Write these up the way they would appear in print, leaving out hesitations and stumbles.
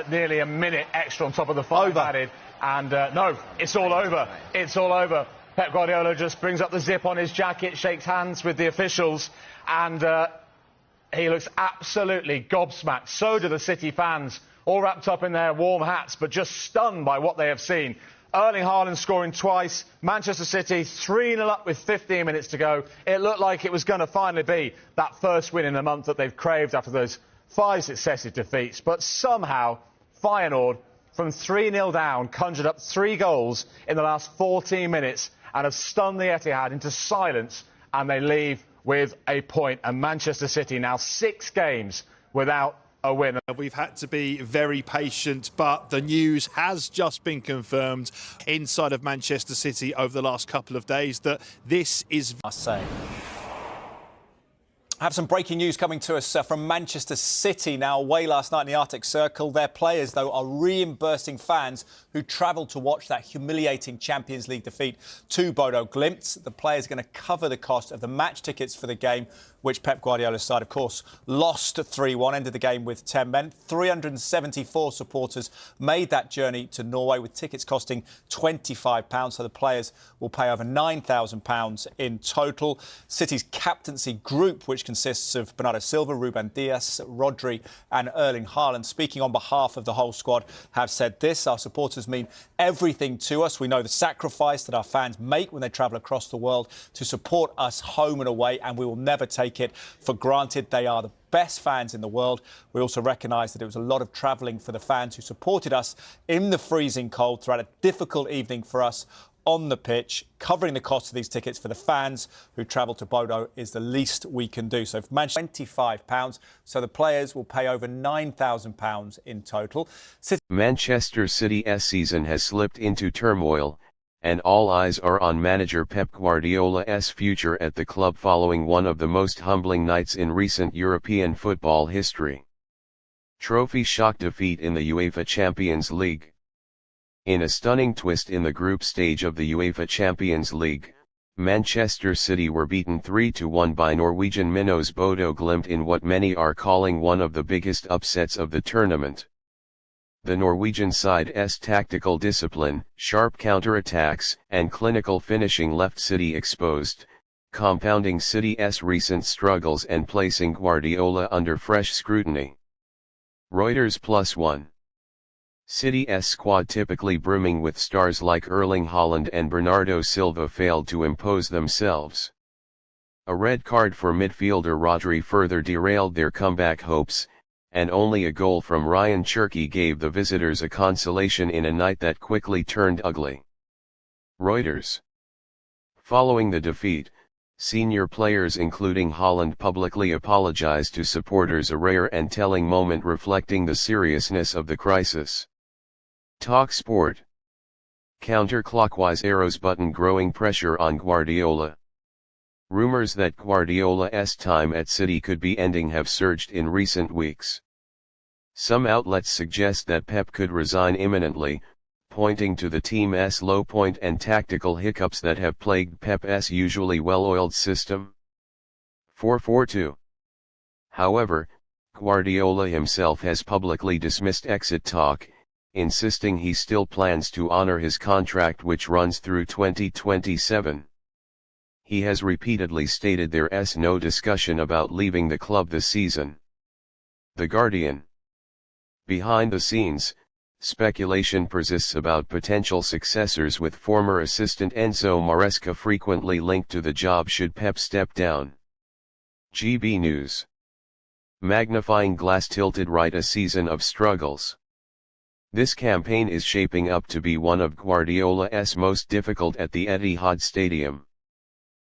nearly a minute extra on top of the 5 added. And no, it's all over. It's all over. Pep Guardiola just brings up the zip on his jacket, shakes hands with the officials, and he looks absolutely gobsmacked. So do the City fans, all wrapped up in their warm hats, but just stunned by what they have seen. Erling Haaland scoring twice, Manchester City 3-0 up with 15 minutes to go. It looked like it was going to finally be that first win in a month that they've craved after those 5 successive defeats. But somehow, Feyenoord, from 3-0 down, conjured up 3 goals in the last 14 minutes and have stunned the Etihad into silence, and they leave with a point. And Manchester City now 6 games without a win. We've had to be very patient, but the news has just been confirmed inside of Manchester City over the last couple of days that this is... I say. I have some breaking news coming to us from Manchester City now away last night in the Arctic Circle. Their players, though, are reimbursing fans who travelled to watch that humiliating Champions League defeat to Bodo Glimt. The players are going to cover the cost of the match tickets for the game, which Pep Guardiola's side, of course, lost 3-1, ended the game with 10 men. 374 supporters made that journey to Norway, with tickets costing £25, so the players will pay over £9,000 in total. City's captaincy group, which consists of Bernardo Silva, Ruben Dias, Rodri and Erling Haaland, speaking on behalf of the whole squad, have said this: our supporters mean everything to us. We know the sacrifice that our fans make when they travel across the world to support us home and away, and we will never take it for granted. They are the best fans in the world. We also recognise that it was a lot of travelling for the fans who supported us in the freezing cold throughout a difficult evening for us on the pitch. Covering the cost of these tickets for the fans who travel to Bodo is the least we can do. So for Manchester, £25, so the players will pay over £9,000 in total. Manchester City's season has slipped into turmoil, and all eyes are on manager Pep Guardiola's future at the club following one of the most humbling nights in recent European football history. Trophy shock defeat in the UEFA Champions League. In a stunning twist in the group stage of the UEFA Champions League, Manchester City were beaten 3-1 by Norwegian minnows Bodo Glimt in what many are calling one of the biggest upsets of the tournament. The Norwegian side's tactical discipline, sharp counter-attacks, and clinical finishing left City exposed, compounding City's recent struggles and placing Guardiola under fresh scrutiny. Reuters +1. City's squad, typically brimming with stars like Erling Haaland and Bernardo Silva, failed to impose themselves. A red card for midfielder Rodri further derailed their comeback hopes, and only a goal from Ryan Cherki gave the visitors a consolation in a night that quickly turned ugly. Reuters. Following the defeat, senior players including Haaland publicly apologized to supporters, a rare and telling moment reflecting the seriousness of the crisis. TalkSport. Counterclockwise arrows button growing pressure on Guardiola. Rumors that Guardiola's time at City could be ending have surged in recent weeks. Some outlets suggest that Pep could resign imminently, pointing to the team's low point and tactical hiccups that have plagued Pep's usually well-oiled system. 442. However, Guardiola himself has publicly dismissed exit talk, insisting he still plans to honor his contract, which runs through 2027. He has repeatedly stated there's no discussion about leaving the club this season. The Guardian. Behind the scenes, speculation persists about potential successors, with former assistant Enzo Maresca frequently linked to the job should Pep step down. GB News. Magnifying glass tilted right, a season of struggles. This campaign is shaping up to be one of Guardiola's most difficult at the Etihad Stadium.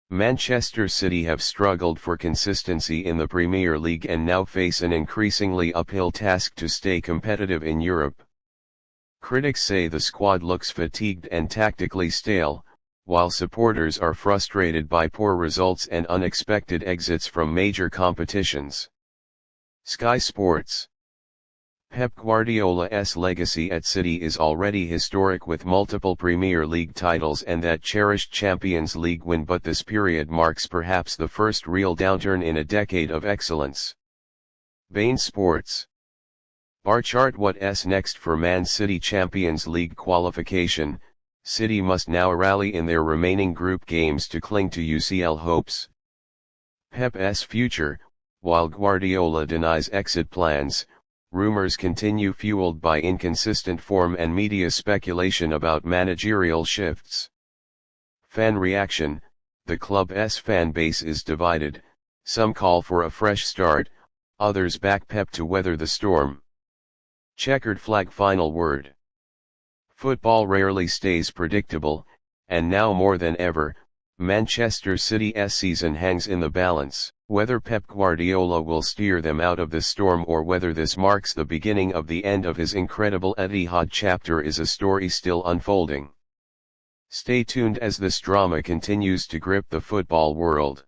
Manchester City have struggled for consistency in the Premier League and now face an increasingly uphill task to stay competitive in Europe. Critics say the squad looks fatigued and tactically stale, while supporters are frustrated by poor results and unexpected exits from major competitions. Sky Sports. Pep Guardiola's legacy at City is already historic, with multiple Premier League titles and that cherished Champions League win, but this period marks perhaps the first real downturn in a decade of excellence. Bein Sports. Bar chart what's next for Man City Champions League qualification. City must now rally in their remaining group games to cling to UCL hopes. Pep's future, while Guardiola denies exit plans, rumors continue fueled by inconsistent form and media speculation about managerial shifts. Fan reaction: the club's fan base is divided, some call for a fresh start, others back Pep to weather the storm. Checkered flag. Final word. Football rarely stays predictable, and now more than ever, Manchester City's season hangs in the balance. Whether Pep Guardiola will steer them out of the storm or whether this marks the beginning of the end of his incredible Etihad chapter is a story still unfolding. Stay tuned as this drama continues to grip the football world.